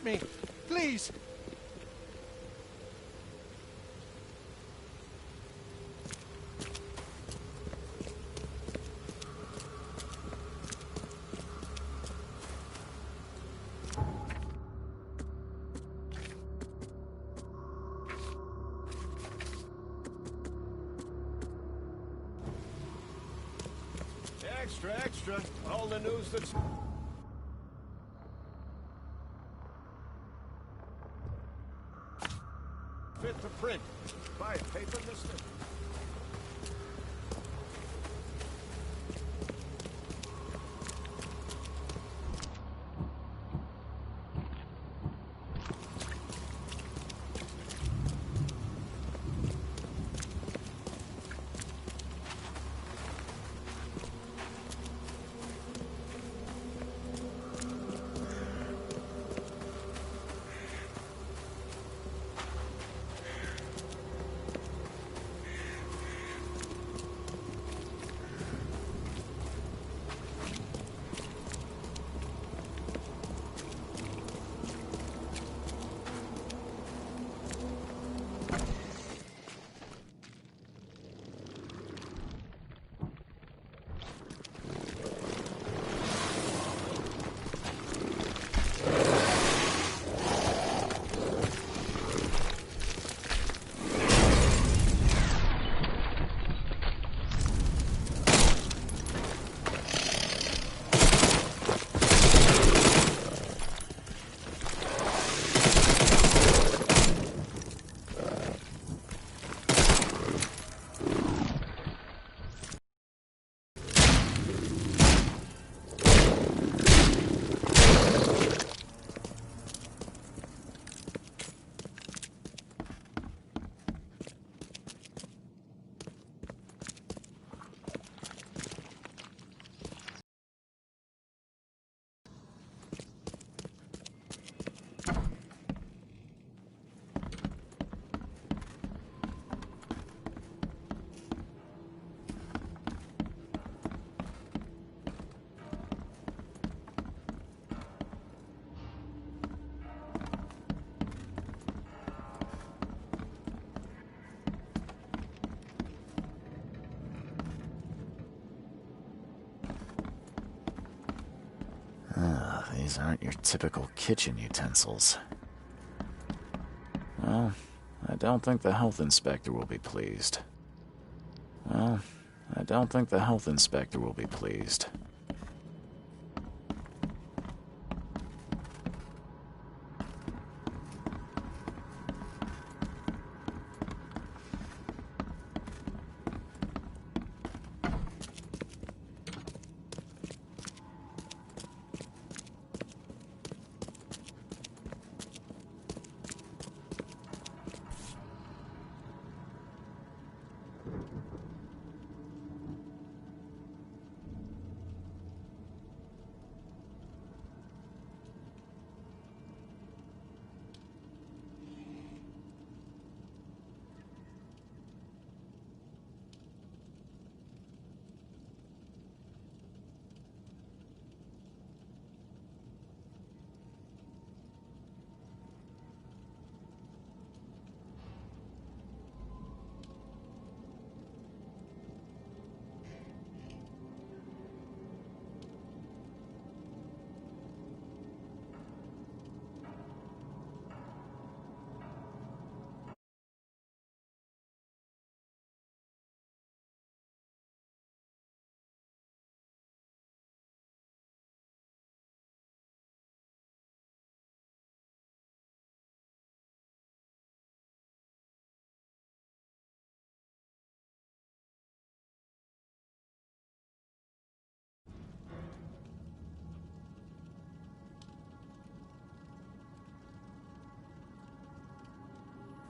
me. Please. Extra, extra. All the news that's... fit to print. Buy a paper, mister? These aren't your typical kitchen utensils. Well, I don't think the health inspector will be pleased.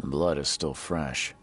The blood is still fresh.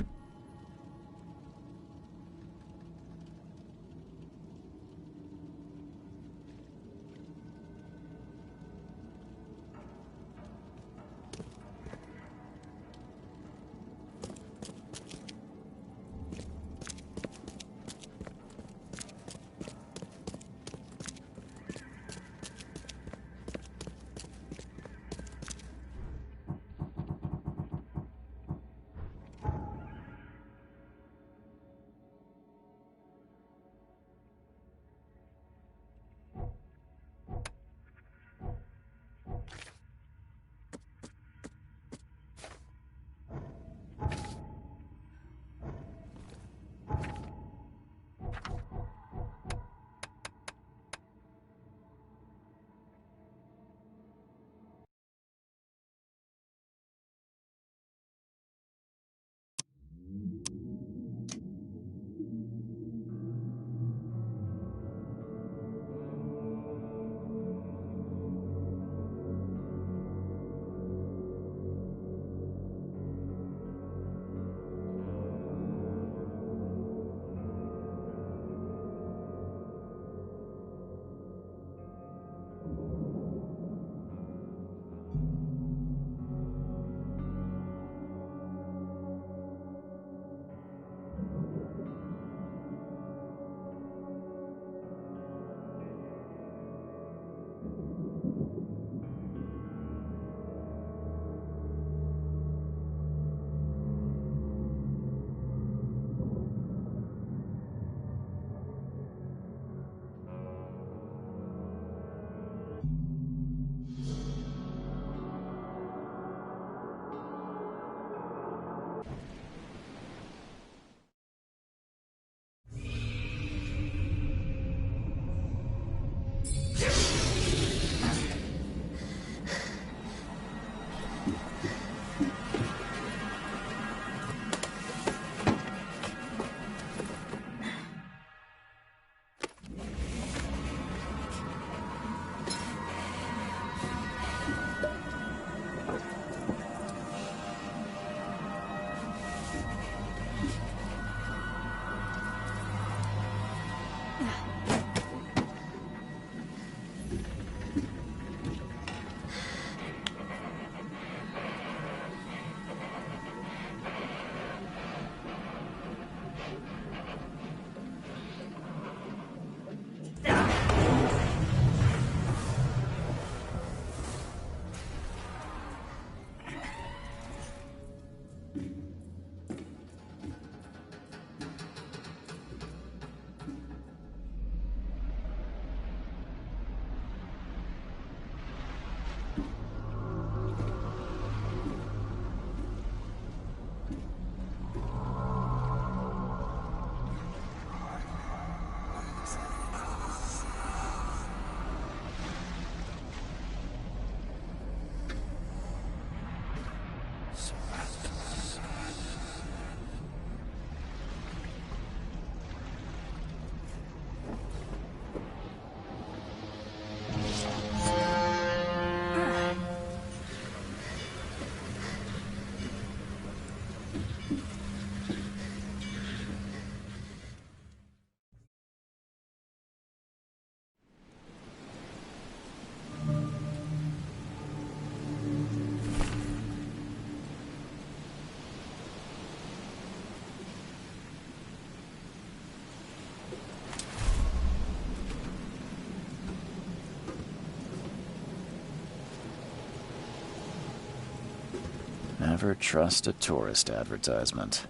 Never trust a tourist advertisement.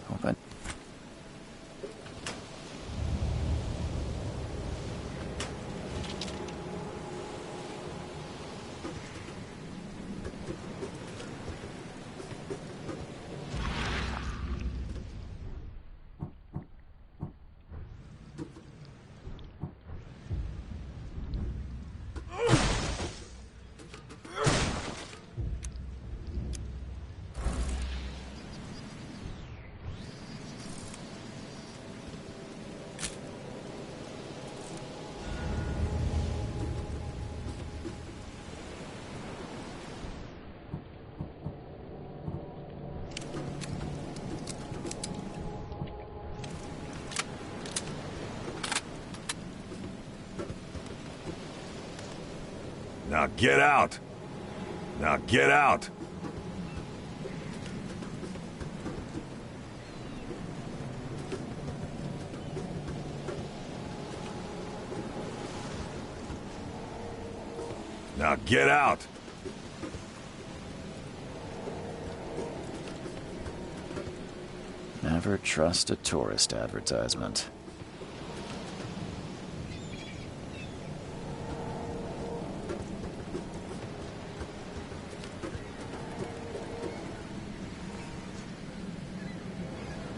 Hope I... Now get out! Now get out! Now get out! Never trust a tourist advertisement.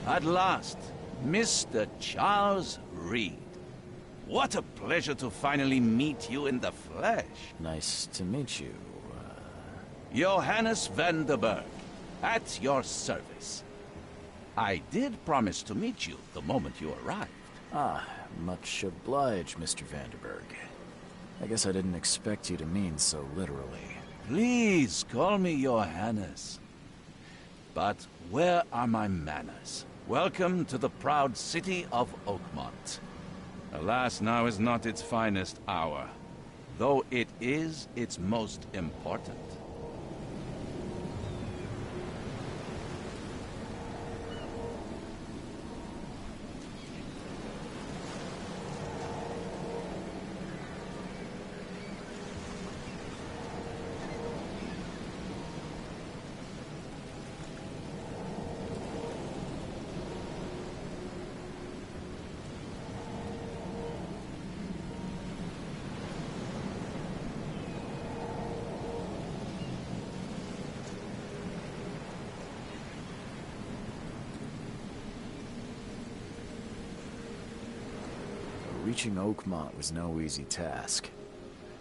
At last, Mr. Charles Reed. What a pleasure to finally meet you in the flesh. Nice to meet you. Johannes van der Berg, at your service. I did promise to meet you the moment you arrived. Ah, much obliged, Mr. Vanderberg. I guess I didn't expect you to mean so literally. Please call me Johannes. But where are my manners? Welcome to the proud city of Oakmont. Alas, now is not its finest hour, though it is its most important. Reaching Oakmont was no easy task.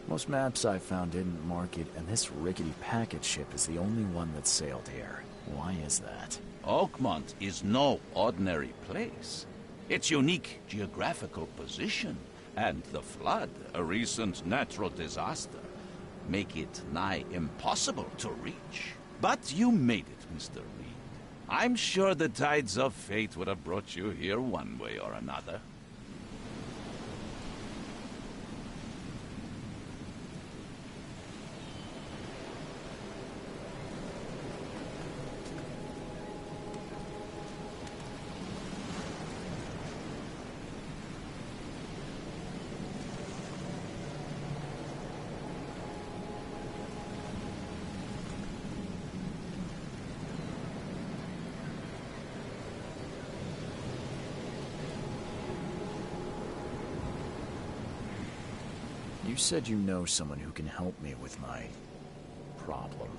Most maps I found didn't mark it, and this rickety packet ship is the only one that sailed here. Why is that? Oakmont is no ordinary place. Its unique geographical position and the flood, a recent natural disaster, make it nigh impossible to reach. But you made it, Mr. Reed. I'm sure the tides of fate would have brought you here one way or another. You said you know someone who can help me with my problem.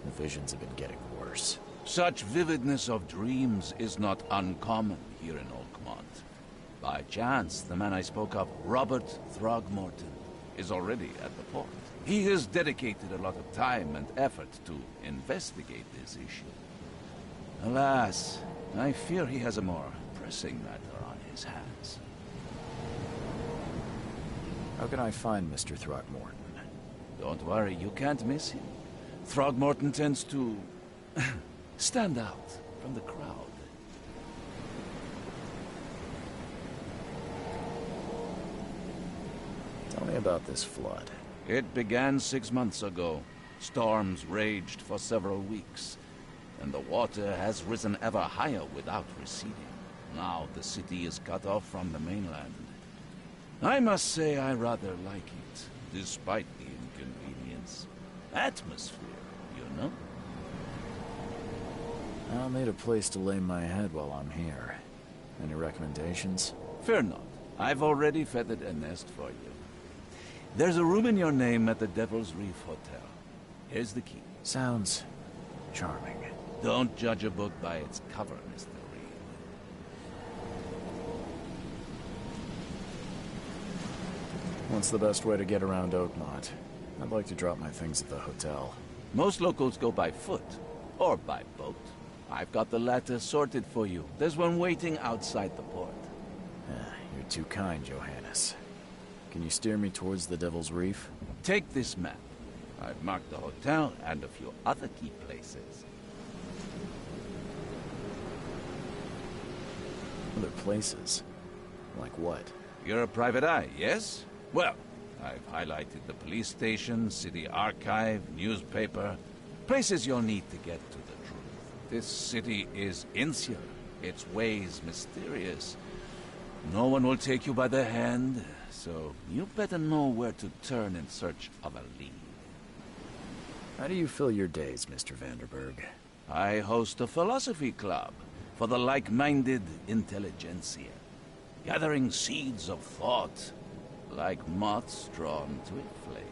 The visions have been getting worse. Such vividness of dreams is not uncommon here in Oakmont. By chance, the man I spoke of, Robert Throgmorton, is already at the port. He has dedicated a lot of time and effort to investigate this issue. Alas, I fear he has a more pressing matter on his hands. How can I find Mr. Throgmorton? Don't worry, you can't miss him. Throgmorton tends to stand out from the crowd. Tell me about this flood. It began 6 months ago. Storms raged for several weeks, and the water has risen ever higher without receding. Now the city is cut off from the mainland. I must say I rather like it, despite the inconvenience. Atmosphere, you know? I'll need a place to lay my head while I'm here. Any recommendations? Fear not. I've already feathered a nest for you. There's a room in your name at the Devil's Reef Hotel. Here's the key. Sounds charming. Don't judge a book by its cover, Mr. Reed. What's the best way to get around Oakmont? I'd like to drop my things at the hotel. Most locals go by foot, or by boat. I've got the latter sorted for you. There's one waiting outside the port. You're too kind, Johannes. Can you steer me towards the Devil's Reef? Take this map. I've marked the hotel and a few other key places. Other places? Like what? You're a private eye, yes? Well, I've highlighted the police station, city archive, newspaper, places you'll need to get to the truth. This city is insular, its ways mysterious. No one will take you by the hand, so you better know where to turn in search of a lead. How do you fill your days, Mr. Vanderberg? I host a philosophy club for the like-minded intelligentsia, gathering seeds of thought, like moths drawn to a flame.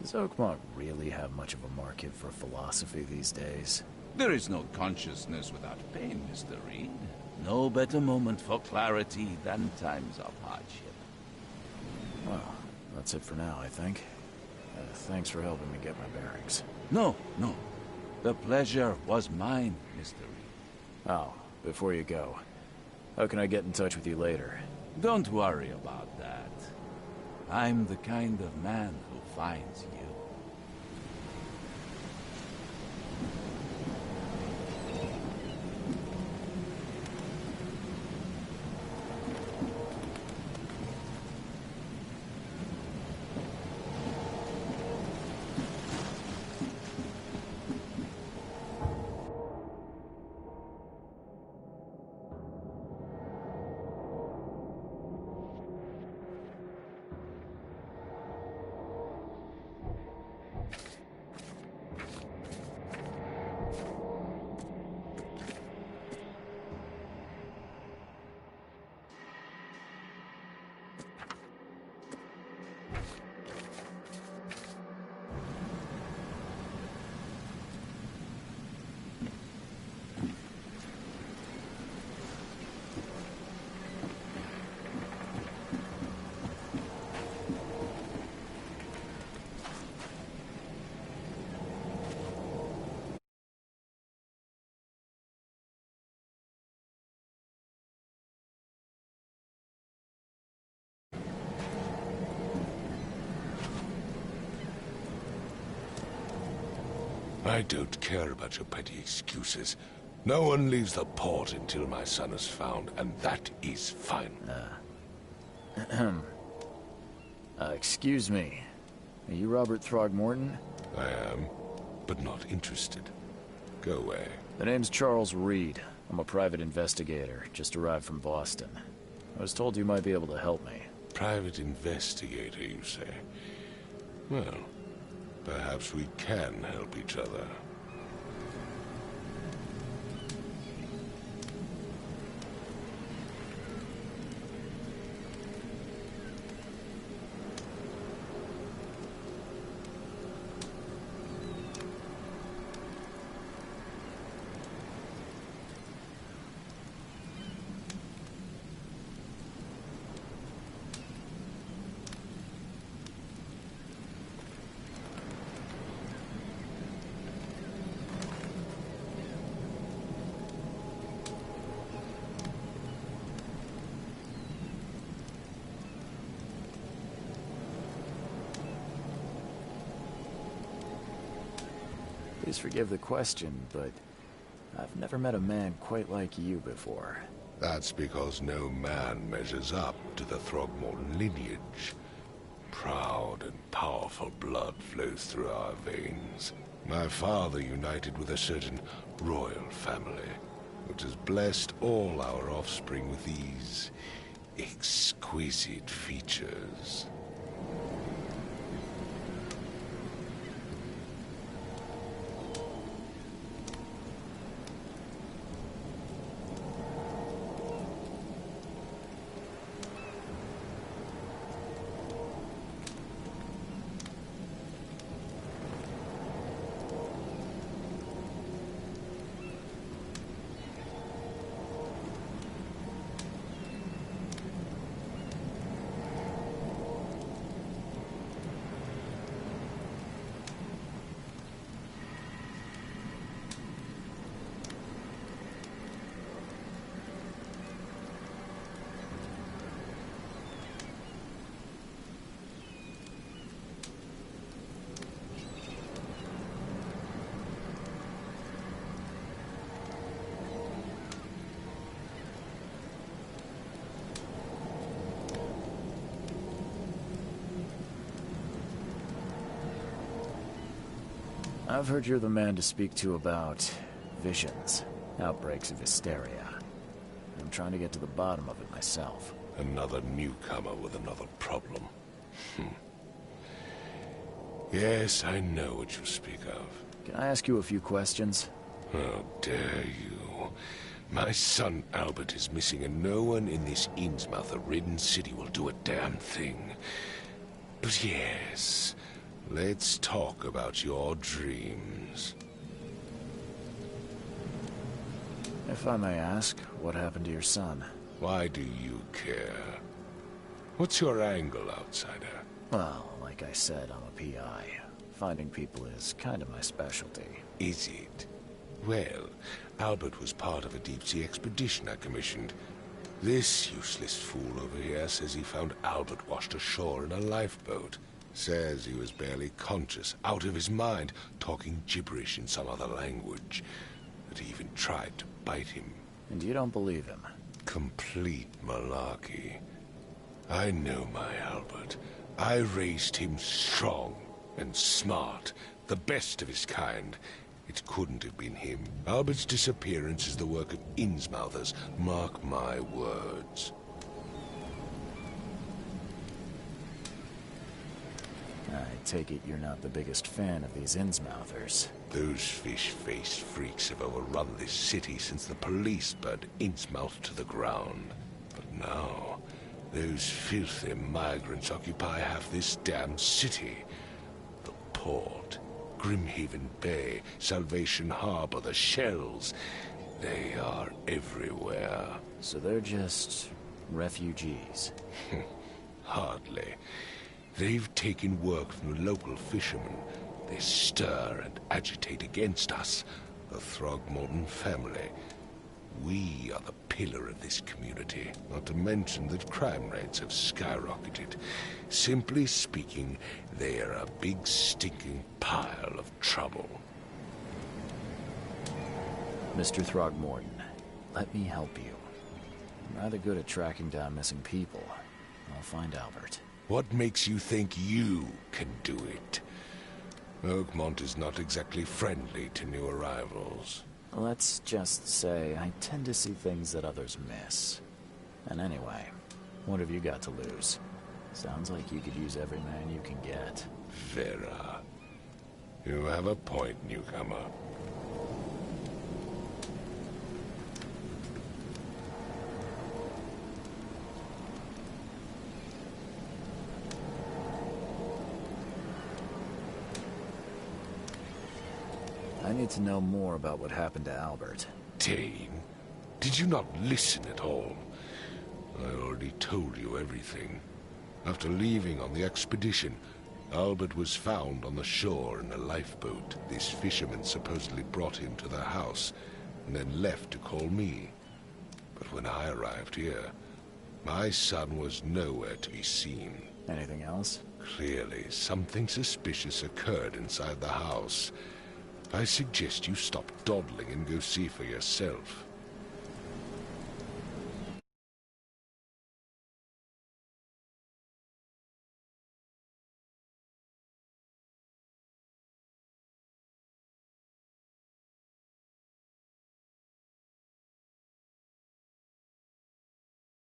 Does Oakmont really have much of a market for philosophy these days? There is no consciousness without pain, Mr. Reed. No better moment for clarity than times of hardship. Well, that's it for now, I think. Thanks for helping me get my bearings. No. The pleasure was mine, Mr. Reed. Oh, before you go, how can I get in touch with you later? Don't worry about that. I'm the kind of man who finds you. I don't care about your petty excuses. No one leaves the port until my son is found, and that is fine. Excuse me. Are you Robert Throgmorton? I am, but not interested. Go away. The name's Charles Reed. I'm a private investigator, just arrived from Boston. I was told you might be able to help me. Private investigator, you say? Well, perhaps we can help each other. Please forgive the question, but I've never met a man quite like you before. That's because no man measures up to the Throgmorton lineage. Proud and powerful blood flows through our veins. My father united with a certain royal family, which has blessed all our offspring with these exquisite features. I've heard you're the man to speak to about visions, outbreaks of hysteria. I'm trying to get to the bottom of it myself. Another newcomer with another problem. Yes, I know what you speak of. Can I ask you a few questions? How dare you? My son Albert is missing, and no one in this Innsmouth-ridden city will do a damn thing. But yes, let's talk about your dreams. If I may ask, what happened to your son? Why do you care? What's your angle, outsider? Well, like I said, I'm a PI. Finding people is kind of my specialty. Is it? Well, Albert was part of a deep-sea expedition I commissioned. This useless fool over here says he found Albert washed ashore in a lifeboat. Says he was barely conscious, out of his mind, talking gibberish in some other language. That he even tried to bite him. And you don't believe him? Complete malarkey. I know my Albert. I raised him strong and smart, the best of his kind. It couldn't have been him. Albert's disappearance is the work of Innsmouthers, mark my words. I take it you're not the biggest fan of these Innsmouthers. Those fish-faced freaks have overrun this city since the police burned Innsmouth to the ground. But now, those filthy migrants occupy half this damn city. The port, Grimhaven Bay, Salvation Harbor, the shells. They are everywhere. So they're just refugees? Hardly. They've taken work from the local fishermen. They stir and agitate against us, the Throgmorton family. We are the pillar of this community, not to mention that crime rates have skyrocketed. Simply speaking, they are a big stinking pile of trouble. Mr. Throgmorton, let me help you. I'm rather good at tracking down missing people. I'll find Albert. What makes you think you can do it? Oakmont is not exactly friendly to new arrivals. Let's just say I tend to see things that others miss. And anyway, what have you got to lose? Sounds like you could use every man you can get. Vera. You have a point, newcomer. I need to know more about what happened to Albert. Dane, did you not listen at all? I already told you everything. After leaving on the expedition, Albert was found on the shore in a lifeboat. This fisherman supposedly brought him to their house, and then left to call me. But when I arrived here, my son was nowhere to be seen. Anything else? Clearly, something suspicious occurred inside the house. I suggest you stop dawdling and go see for yourself.